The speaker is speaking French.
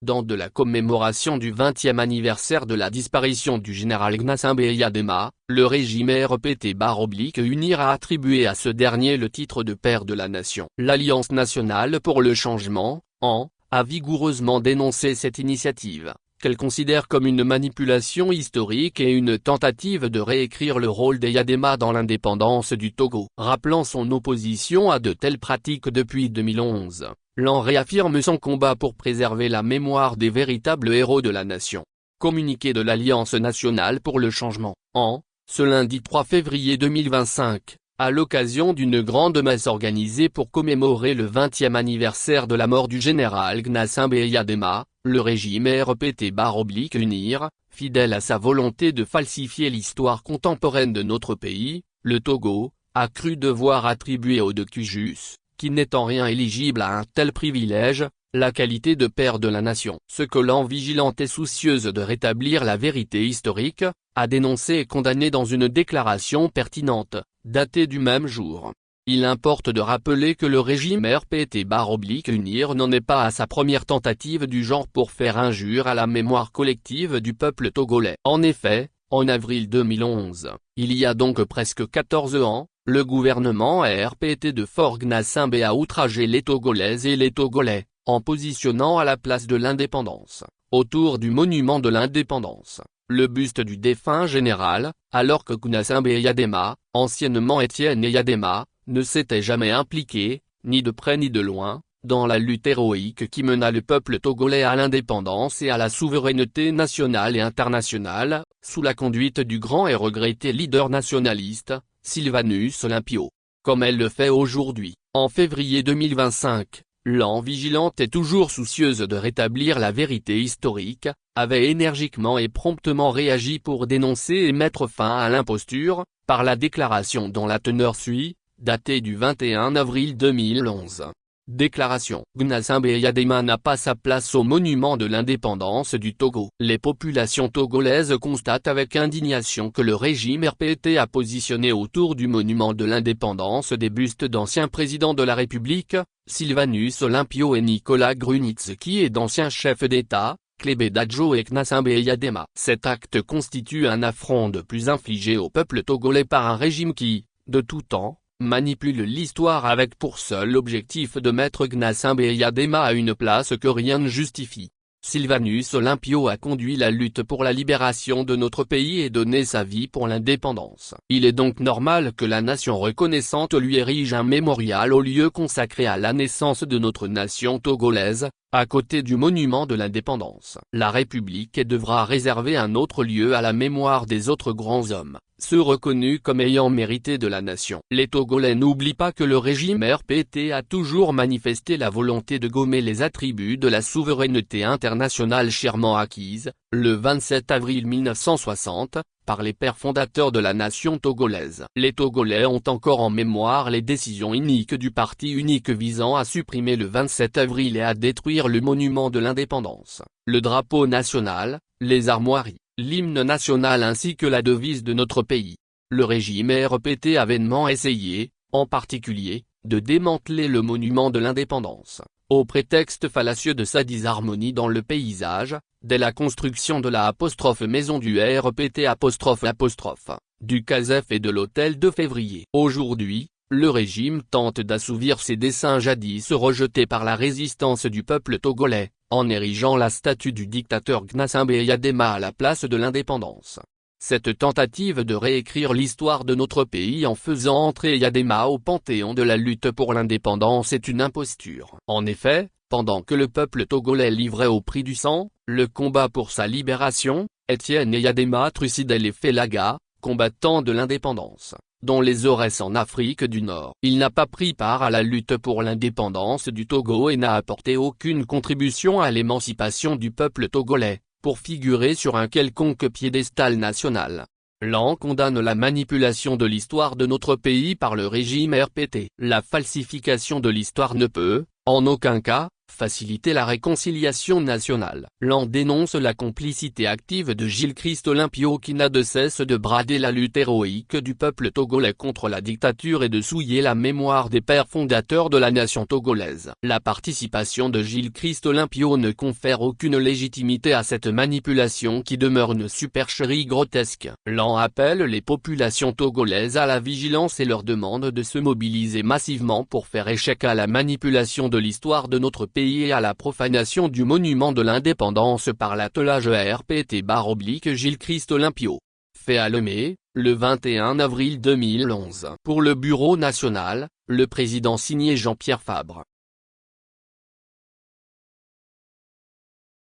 dans de la commémoration du 20e anniversaire de la disparition du général Gnassingbé Eyadema, le régime RPT-UNIR a attribué à ce dernier le titre de père de la nation. L'Alliance nationale pour le changement, a vigoureusement dénoncé cette initiative, qu'elle considère comme une manipulation historique et une tentative de réécrire le rôle d'Eyadema dans l'indépendance du Togo. Rappelant son opposition à de telles pratiques depuis 2011, l'AN réaffirme son combat pour préserver la mémoire des véritables héros de la nation. Communiqué de l'Alliance nationale pour le changement, ce lundi 3 février 2025, à l'occasion d'une grande messe organisée pour commémorer le 20e anniversaire de la mort du général Gnassingbé Eyadema, le régime RPT-UNIR, fidèle à sa volonté de falsifier l'histoire contemporaine de notre pays, le Togo, a cru devoir attribuer au Decujus, qui n'est en rien éligible à un tel privilège, la qualité de père de la nation. Ce que l'AN vigilante et soucieuse de rétablir la vérité historique, a dénoncé et condamné dans une déclaration pertinente, datée du même jour. Il importe de rappeler que le régime RPT-UNIR n'en est pas à sa première tentative du genre pour faire injure à la mémoire collective du peuple togolais. En effet, en avril 2011, il y a donc presque 14 ans, le gouvernement RPT de Faure Gnassingbé a outragé les Togolaises et les Togolais, en positionnant à la place de l'indépendance, autour du monument de l'indépendance, le buste du défunt général, alors que Gnassingbé Eyadema, anciennement Étienne Eyadema, ne s'était jamais impliqué, ni de près ni de loin, dans la lutte héroïque qui mena le peuple togolais à l'indépendance et à la souveraineté nationale et internationale, sous la conduite du grand et regretté leader nationaliste, Sylvanus Olympio. Comme elle le fait aujourd'hui. En février 2025, l'AN vigilante et toujours soucieuse de rétablir la vérité historique, avait énergiquement et promptement réagi pour dénoncer et mettre fin à l'imposture, par la déclaration dont la teneur suit, datée du 21 avril 2011. Déclaration. Gnassingbé Eyadema n'a pas sa place au monument de l'indépendance du Togo. Les populations togolaises constatent avec indignation que le régime RPT a positionné autour du monument de l'indépendance des bustes d'anciens présidents de la République, Sylvanus Olympio et Nicolas Grunitzky et d'anciens chefs d'État, Clébé Dadjo et Gnassingbé Eyadema. Cet acte constitue un affront de plus infligé au peuple togolais par un régime qui, de tout temps, manipule l'histoire avec pour seul objectif de mettre Gnassingbé Eyadema à une place que rien ne justifie. Sylvanus Olympio a conduit la lutte pour la libération de notre pays et donné sa vie pour l'indépendance. Il est donc normal que la nation reconnaissante lui érige un mémorial au lieu consacré à la naissance de notre nation togolaise, à côté du monument de l'indépendance. La République devra réserver un autre lieu à la mémoire des autres grands hommes, ceux reconnus comme ayant mérité de la nation. Les Togolais n'oublient pas que le régime RPT a toujours manifesté la volonté de gommer les attributs de la souveraineté internationale chèrement acquise, le 27 avril 1960, par les pères fondateurs de la nation togolaise. Les Togolais ont encore en mémoire les décisions iniques du parti unique visant à supprimer le 27 avril et à détruire le monument de l'indépendance, le drapeau national, les armoiries, l'hymne national ainsi que la devise de notre pays. Le régime RPT a vainement essayé, en particulier, de démanteler le monument de l'indépendance, au prétexte fallacieux de sa disharmonie dans le paysage, dès la construction de la maison du RPT du CASEF et de l'hôtel de février. Aujourd'hui, le régime tente d'assouvir ses desseins jadis rejetés par la résistance du peuple togolais, en érigeant la statue du dictateur Gnassingbé Eyadema à la place de l'indépendance. Cette tentative de réécrire l'histoire de notre pays en faisant entrer Eyadema au panthéon de la lutte pour l'indépendance est une imposture. En effet, pendant que le peuple togolais livrait au prix du sang, le combat pour sa libération, Étienne Eyadema trucidait les Félagas, combattants de l'indépendance, dont les Aurès en Afrique du Nord. Il n'a pas pris part à la lutte pour l'indépendance du Togo et n'a apporté aucune contribution à l'émancipation du peuple togolais, pour figurer sur un quelconque piédestal national. L'AN condamne la manipulation de l'histoire de notre pays par le régime RPT. La falsification de l'histoire ne peut, en aucun cas, faciliter la réconciliation nationale. L'an dénonce la complicité active de Gilles-Christ Olympio qui n'a de cesse de brader la lutte héroïque du peuple togolais contre la dictature et de souiller la mémoire des pères fondateurs de la nation togolaise. La participation de Gilles-Christ Olympio ne confère aucune légitimité à cette manipulation qui demeure une supercherie grotesque. L'an appelle les populations togolaises à la vigilance et leur demande de se mobiliser massivement pour faire échec à la manipulation de l'histoire de notre pays et à la profanation du monument de l'indépendance par l'attelage RPT-Gilles-Christ Olympio. Fait à Lemay, le 21 avril 2011. Pour le Bureau national, le président signé Jean-Pierre Fabre.